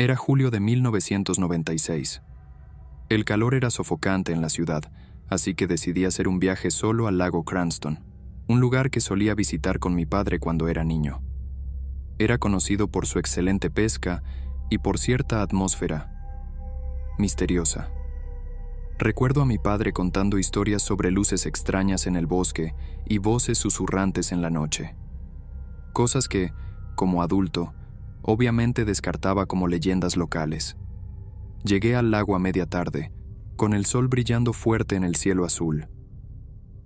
Era julio de 1996. El calor era sofocante en la ciudad, así que decidí hacer un viaje solo al lago Cranston, un lugar que solía visitar con mi padre cuando era niño. Era conocido por su excelente pesca y por cierta atmósfera misteriosa. Recuerdo a mi padre contando historias sobre luces extrañas en el bosque y voces susurrantes en la noche. Cosas que, como adulto, obviamente descartaba como leyendas locales. Llegué al lago a media tarde, con el sol brillando fuerte en el cielo azul.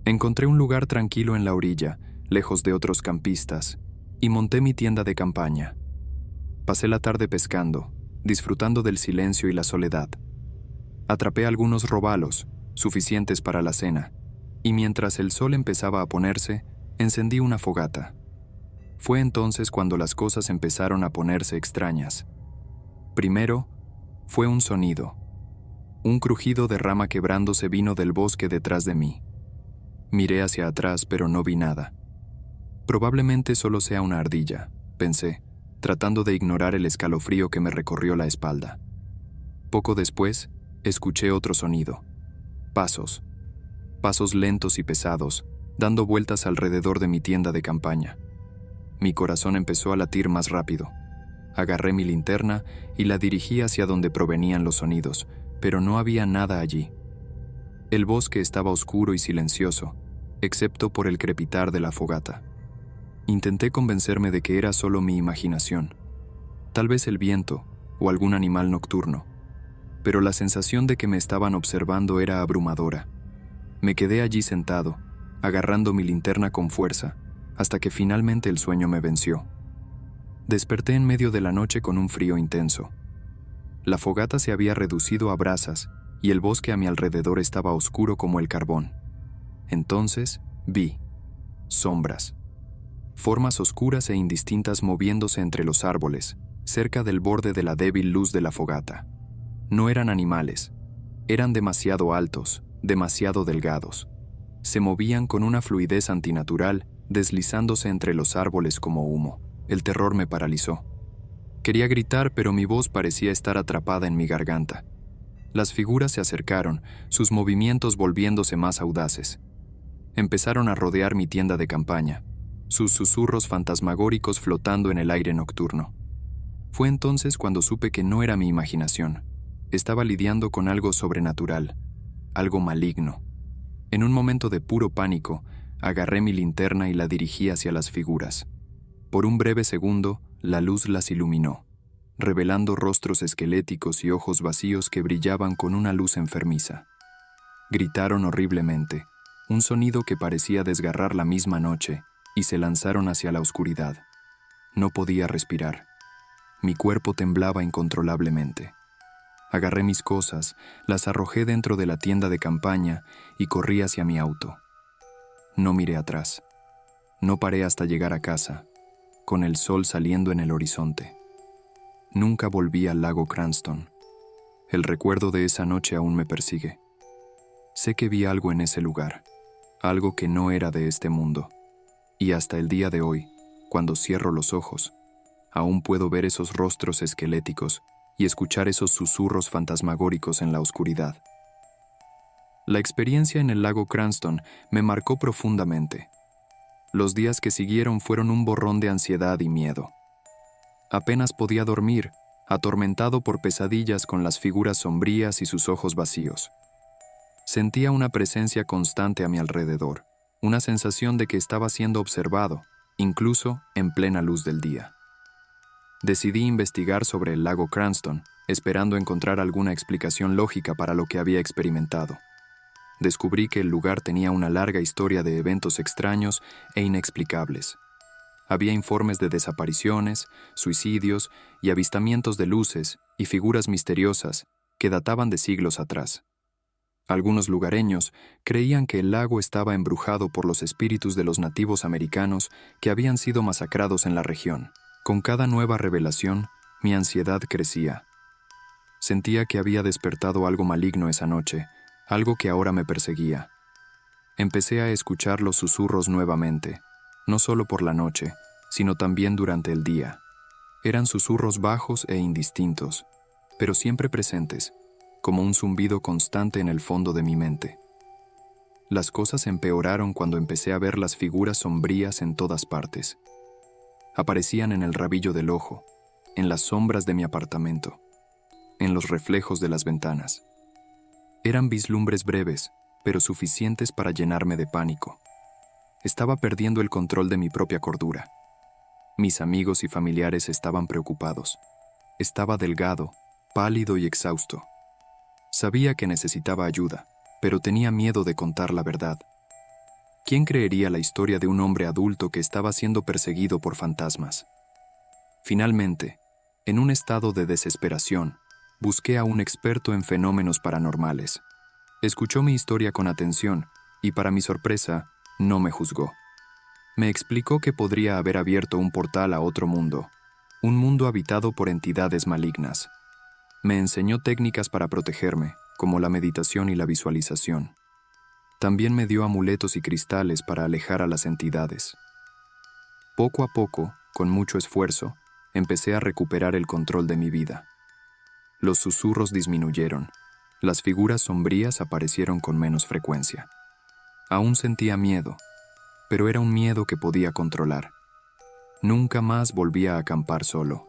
Encontré un lugar tranquilo en la orilla, lejos de otros campistas, y monté mi tienda de campaña. Pasé la tarde pescando, disfrutando del silencio y la soledad. Atrapé algunos robalos, suficientes para la cena, y mientras el sol empezaba a ponerse, encendí una fogata. Fue entonces cuando las cosas empezaron a ponerse extrañas. Primero, fue un sonido. Un crujido de rama quebrándose vino del bosque detrás de mí. Miré hacia atrás, pero no vi nada. Probablemente solo sea una ardilla, pensé, tratando de ignorar el escalofrío que me recorrió la espalda. Poco después, escuché otro sonido. Pasos. Pasos lentos y pesados, dando vueltas alrededor de mi tienda de campaña. Mi corazón empezó a latir más rápido. Agarré mi linterna y la dirigí hacia donde provenían los sonidos, pero no había nada allí. El bosque estaba oscuro y silencioso, excepto por el crepitar de la fogata. Intenté convencerme de que era solo mi imaginación, tal vez el viento o algún animal nocturno, pero la sensación de que me estaban observando era abrumadora. Me quedé allí sentado, agarrando mi linterna con fuerza, hasta que finalmente el sueño me venció. Desperté en medio de la noche con un frío intenso. La fogata se había reducido a brasas y el bosque a mi alrededor estaba oscuro como el carbón. Entonces vi sombras, formas oscuras e indistintas moviéndose entre los árboles, cerca del borde de la débil luz de la fogata. No eran animales, eran demasiado altos, demasiado delgados. Se movían con una fluidez antinatural, deslizándose entre los árboles como humo. El terror me paralizó. Quería gritar, pero mi voz parecía estar atrapada en mi garganta. Las figuras se acercaron, sus movimientos volviéndose más audaces. Empezaron a rodear mi tienda de campaña, sus susurros fantasmagóricos flotando en el aire nocturno. Fue entonces cuando supe que no era mi imaginación. Estaba lidiando con algo sobrenatural, algo maligno. En un momento de puro pánico, agarré mi linterna y la dirigí hacia las figuras. Por un breve segundo, la luz las iluminó, revelando rostros esqueléticos y ojos vacíos que brillaban con una luz enfermiza. Gritaron horriblemente, un sonido que parecía desgarrar la misma noche, y se lanzaron hacia la oscuridad. No podía respirar. Mi cuerpo temblaba incontrolablemente. Agarré mis cosas, las arrojé dentro de la tienda de campaña y corrí hacia mi auto. No miré atrás. No paré hasta llegar a casa, con el sol saliendo en el horizonte. Nunca volví al lago Cranston. El recuerdo de esa noche aún me persigue. Sé que vi algo en ese lugar, algo que no era de este mundo. Y hasta el día de hoy, cuando cierro los ojos, aún puedo ver esos rostros esqueléticos y escuchar esos susurros fantasmagóricos en la oscuridad. La experiencia en el lago Cranston me marcó profundamente. Los días que siguieron fueron un borrón de ansiedad y miedo. Apenas podía dormir, atormentado por pesadillas con las figuras sombrías y sus ojos vacíos. Sentía una presencia constante a mi alrededor, una sensación de que estaba siendo observado, incluso en plena luz del día. Decidí investigar sobre el lago Cranston, esperando encontrar alguna explicación lógica para lo que había experimentado. Descubrí que el lugar tenía una larga historia de eventos extraños e inexplicables. Había informes de desapariciones, suicidios y avistamientos de luces y figuras misteriosas que databan de siglos atrás. Algunos lugareños creían que el lago estaba embrujado por los espíritus de los nativos americanos que habían sido masacrados en la región. Con cada nueva revelación, mi ansiedad crecía. Sentía que había despertado algo maligno esa noche, algo que ahora me perseguía. Empecé a escuchar los susurros nuevamente, no solo por la noche, sino también durante el día. Eran susurros bajos e indistintos, pero siempre presentes, como un zumbido constante en el fondo de mi mente. Las cosas empeoraron cuando empecé a ver las figuras sombrías en todas partes. Aparecían en el rabillo del ojo, en las sombras de mi apartamento, en los reflejos de las ventanas. Eran vislumbres breves, pero suficientes para llenarme de pánico. Estaba perdiendo el control de mi propia cordura. Mis amigos y familiares estaban preocupados. Estaba delgado, pálido y exhausto. Sabía que necesitaba ayuda, pero tenía miedo de contar la verdad. ¿Quién creería la historia de un hombre adulto que estaba siendo perseguido por fantasmas? Finalmente, en un estado de desesperación, busqué a un experto en fenómenos paranormales. Escuchó mi historia con atención y, para mi sorpresa, no me juzgó. Me explicó que podría haber abierto un portal a otro mundo, un mundo habitado por entidades malignas. Me enseñó técnicas para protegerme, como la meditación y la visualización. También me dio amuletos y cristales para alejar a las entidades. Poco a poco, con mucho esfuerzo, empecé a recuperar el control de mi vida. Los susurros disminuyeron. Las figuras sombrías aparecieron con menos frecuencia. Aún sentía miedo, pero era un miedo que podía controlar. Nunca más volví a acampar solo.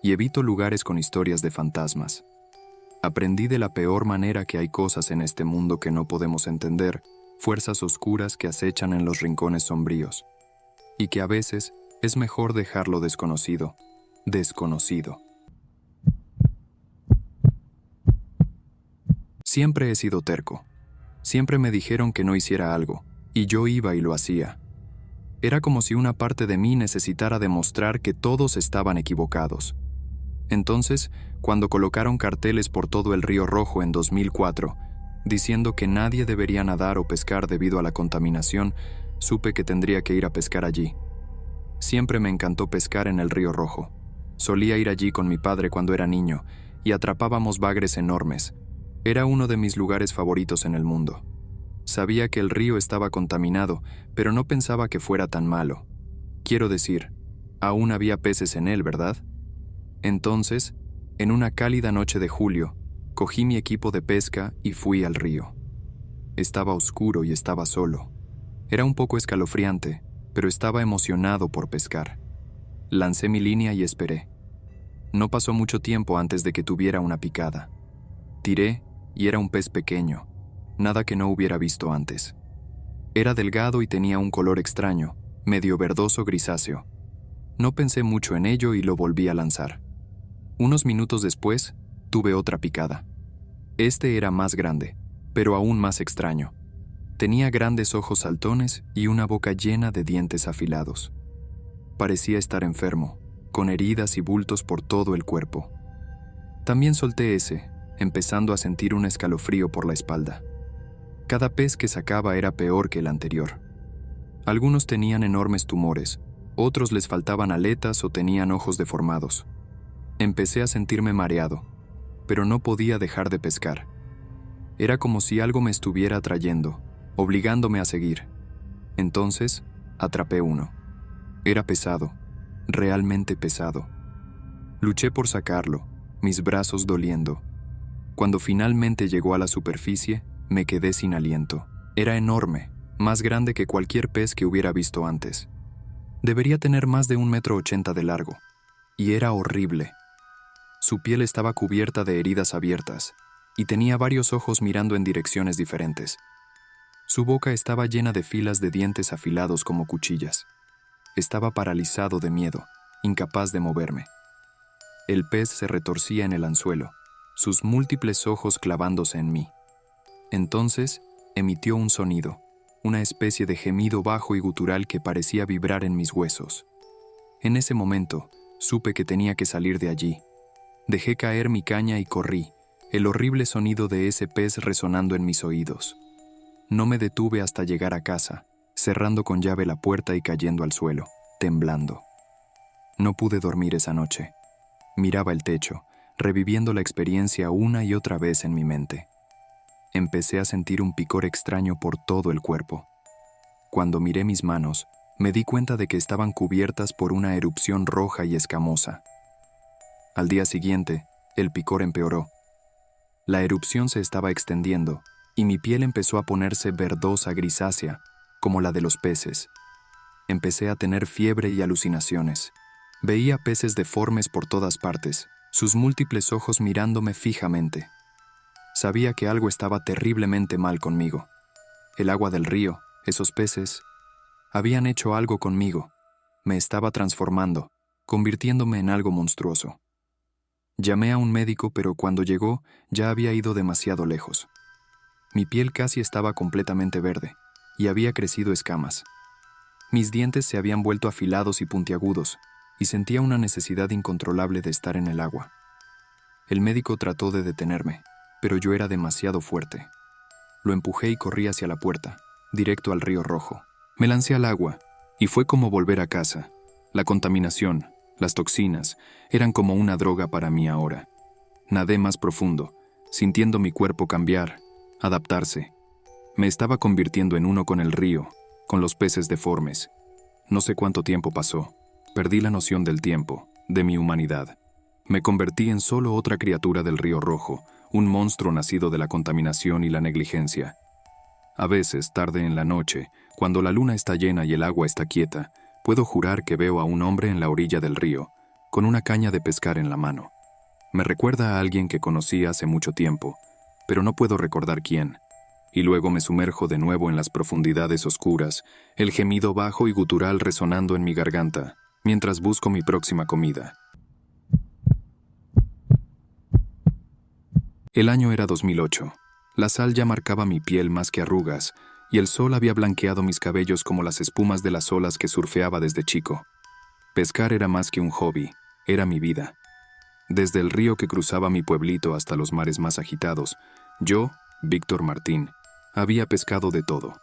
Y evito lugares con historias de fantasmas. Aprendí de la peor manera que hay cosas en este mundo que no podemos entender, fuerzas oscuras que acechan en los rincones sombríos, y que a veces es mejor dejarlo desconocido. Siempre he sido terco. Siempre me dijeron que no hiciera algo, y yo iba y lo hacía. Era como si una parte de mí necesitara demostrar que todos estaban equivocados. Entonces, cuando colocaron carteles por todo el Río Rojo en 2004, diciendo que nadie debería nadar o pescar debido a la contaminación, supe que tendría que ir a pescar allí. Siempre me encantó pescar en el Río Rojo. Solía ir allí con mi padre cuando era niño, y atrapábamos bagres enormes. Era uno de mis lugares favoritos en el mundo. Sabía que el río estaba contaminado, pero no pensaba que fuera tan malo. Quiero decir, aún había peces en él, ¿verdad? Entonces, en una cálida noche de julio, cogí mi equipo de pesca y fui al río. Estaba oscuro y estaba solo. Era un poco escalofriante, pero estaba emocionado por pescar. Lancé mi línea y esperé. No pasó mucho tiempo antes de que tuviera una picada. Tiré y era un pez pequeño, nada que no hubiera visto antes. Era delgado y tenía un color extraño, medio verdoso grisáceo. No pensé mucho en ello y lo volví a lanzar. Unos minutos después, tuve otra picada. Este era más grande, pero aún más extraño. Tenía grandes ojos saltones y una boca llena de dientes afilados. Parecía estar enfermo, con heridas y bultos por todo el cuerpo. También solté ese, empezando a sentir un escalofrío por la espalda. Cada pez que sacaba era peor que el anterior. Algunos tenían enormes tumores, otros les faltaban aletas o tenían ojos deformados. Empecé a sentirme mareado, pero no podía dejar de pescar. Era como si algo me estuviera atrayendo, obligándome a seguir. Entonces, atrapé uno. Era pesado, realmente pesado. Luché por sacarlo, mis brazos doliendo. Cuando finalmente llegó a la superficie, me quedé sin aliento. Era enorme, más grande que cualquier pez que hubiera visto antes. Debería tener más de 1,80 m de largo, y era horrible. Su piel estaba cubierta de heridas abiertas, y tenía varios ojos mirando en direcciones diferentes. Su boca estaba llena de filas de dientes afilados como cuchillas. Estaba paralizado de miedo, incapaz de moverme. El pez se retorcía en el anzuelo, sus múltiples ojos clavándose en mí. Entonces, emitió un sonido, una especie de gemido bajo y gutural que parecía vibrar en mis huesos. En ese momento, supe que tenía que salir de allí. Dejé caer mi caña y corrí, el horrible sonido de ese pez resonando en mis oídos. No me detuve hasta llegar a casa, cerrando con llave la puerta y cayendo al suelo, temblando. No pude dormir esa noche. Miraba el techo, reviviendo la experiencia una y otra vez en mi mente. Empecé a sentir un picor extraño por todo el cuerpo. Cuando miré mis manos, Me di cuenta de que estaban cubiertas por una erupción roja y escamosa. Al día siguiente, el picor empeoró. La erupción se estaba extendiendo y mi piel empezó a ponerse verdosa grisácea, como la de los peces. Empecé a tener fiebre y alucinaciones. Veía peces deformes por todas partes, sus múltiples ojos mirándome fijamente. Sabía que algo estaba terriblemente mal conmigo. El agua del río, esos peces, habían hecho algo conmigo. Me estaba transformando, convirtiéndome en algo monstruoso. Llamé a un médico, pero cuando llegó ya había ido demasiado lejos. Mi piel casi estaba completamente verde y había crecido escamas. Mis dientes se habían vuelto afilados y puntiagudos, y sentía una necesidad incontrolable de estar en el agua. El médico trató de detenerme, pero yo era demasiado fuerte. Lo empujé y corrí hacia la puerta, directo al río Rojo. Me lancé al agua, y fue como volver a casa. La contaminación, las toxinas, eran como una droga para mí ahora. Nadé más profundo, sintiendo mi cuerpo cambiar, adaptarse. Me estaba convirtiendo en uno con el río, con los peces deformes. No sé cuánto tiempo pasó. Perdí la noción del tiempo, de mi humanidad. Me convertí en solo otra criatura del río Rojo, un monstruo nacido de la contaminación y la negligencia. A veces, tarde en la noche, cuando la luna está llena y el agua está quieta, puedo jurar que veo a un hombre en la orilla del río, con una caña de pescar en la mano. Me recuerda a alguien que conocí hace mucho tiempo, pero no puedo recordar quién. Y luego me sumerjo de nuevo en las profundidades oscuras, el gemido bajo y gutural resonando en mi garganta, mientras busco mi próxima comida. El año era 2008. La sal ya marcaba mi piel más que arrugas, y el sol había blanqueado mis cabellos como las espumas de las olas que surfeaba desde chico. Pescar era más que un hobby, era mi vida. Desde el río que cruzaba mi pueblito hasta los mares más agitados, yo, Víctor Martín, había pescado de todo,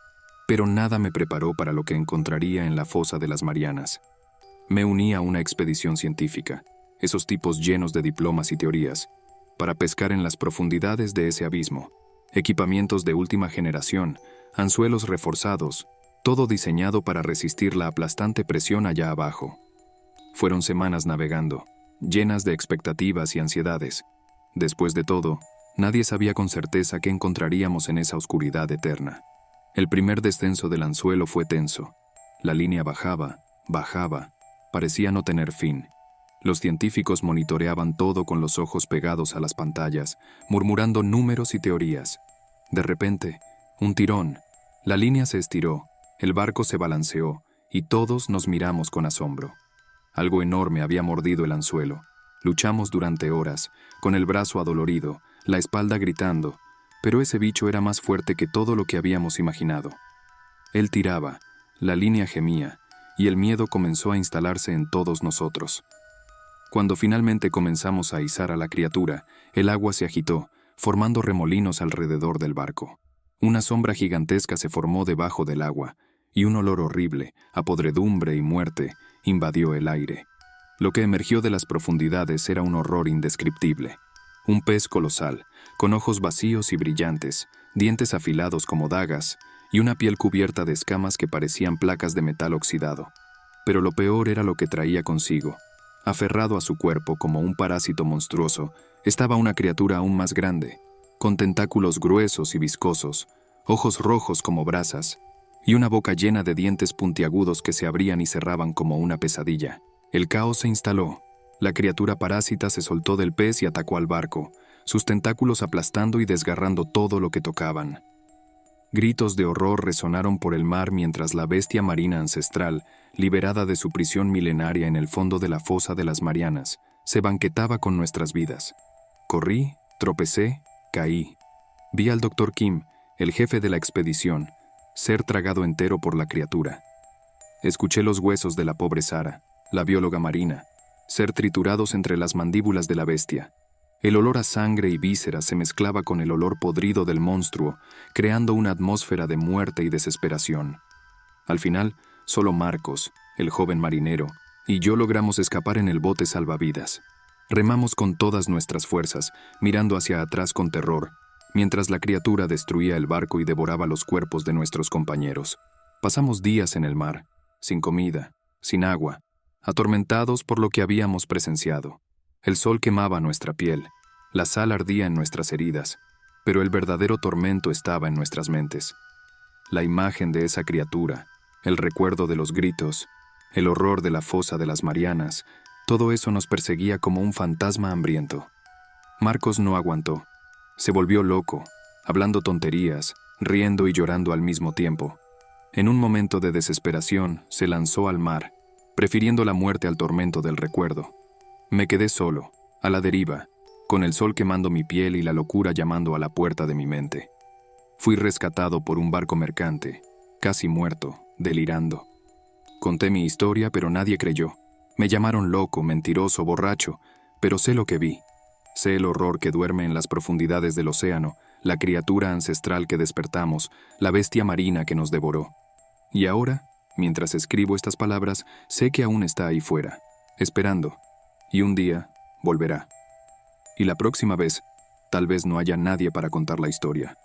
pero nada me preparó para lo que encontraría en la fosa de las Marianas. Me uní a una expedición científica, esos tipos llenos de diplomas y teorías, para pescar en las profundidades de ese abismo. Equipamientos de última generación, anzuelos reforzados, todo diseñado para resistir la aplastante presión allá abajo. Fueron semanas navegando, llenas de expectativas y ansiedades. Después de todo, nadie sabía con certeza qué encontraríamos en esa oscuridad eterna. El primer descenso del anzuelo fue tenso. La línea bajaba, parecía no tener fin. Los científicos monitoreaban todo con los ojos pegados a las pantallas, murmurando números y teorías. De repente, un tirón. La línea se estiró, el barco se balanceó, y todos nos miramos con asombro. Algo enorme había mordido el anzuelo. Luchamos durante horas, con el brazo adolorido, la espalda gritando, pero ese bicho era más fuerte que todo lo que habíamos imaginado. Él tiraba, la línea gemía, y el miedo comenzó a instalarse en todos nosotros. Cuando finalmente comenzamos a izar a la criatura, el agua se agitó, formando remolinos alrededor del barco. Una sombra gigantesca se formó debajo del agua, y un olor horrible, a podredumbre y muerte, invadió el aire. Lo que emergió de las profundidades era un horror indescriptible. Un pez colosal, con ojos vacíos y brillantes, dientes afilados como dagas, y una piel cubierta de escamas que parecían placas de metal oxidado. Pero lo peor era lo que traía consigo. Aferrado a su cuerpo como un parásito monstruoso, estaba una criatura aún más grande, con tentáculos gruesos y viscosos, ojos rojos como brasas, y una boca llena de dientes puntiagudos que se abrían y cerraban como una pesadilla. El caos se instaló. La criatura parásita se soltó del pez y atacó al barco, sus tentáculos aplastando y desgarrando todo lo que tocaban. Gritos de horror resonaron por el mar mientras la bestia marina ancestral, liberada de su prisión milenaria en el fondo de la fosa de las Marianas, se banquetaba con nuestras vidas. Corrí, tropecé, caí. Vi al Dr. Kim, el jefe de la expedición, ser tragado entero por la criatura. Escuché los huesos de la pobre Sara, la bióloga marina, ser triturados entre las mandíbulas de la bestia. El olor a sangre y vísceras se mezclaba con el olor podrido del monstruo, creando una atmósfera de muerte y desesperación. Al final, solo Marcos, el joven marinero, y yo logramos escapar en el bote salvavidas. Remamos con todas nuestras fuerzas, mirando hacia atrás con terror, mientras la criatura destruía el barco y devoraba los cuerpos de nuestros compañeros. Pasamos días en el mar, sin comida, sin agua, atormentados por lo que habíamos presenciado. El sol quemaba nuestra piel, la sal ardía en nuestras heridas, pero el verdadero tormento estaba en nuestras mentes. La imagen de esa criatura, el recuerdo de los gritos, el horror de la fosa de las Marianas, todo eso nos perseguía como un fantasma hambriento. Marcos no aguantó. Se volvió loco, hablando tonterías, riendo y llorando al mismo tiempo. En un momento de desesperación, se lanzó al mar, prefiriendo la muerte al tormento del recuerdo. Me quedé solo, a la deriva, con el sol quemando mi piel y la locura llamando a la puerta de mi mente. Fui rescatado por un barco mercante, casi muerto, delirando. Conté mi historia, pero nadie creyó. Me llamaron loco, mentiroso, borracho, pero sé lo que vi. Sé el horror que duerme en las profundidades del océano, la criatura ancestral que despertamos, la bestia marina que nos devoró. Y ahora, mientras escribo estas palabras, sé que aún está ahí fuera, esperando, y un día volverá. Y la próxima vez, tal vez no haya nadie para contar la historia.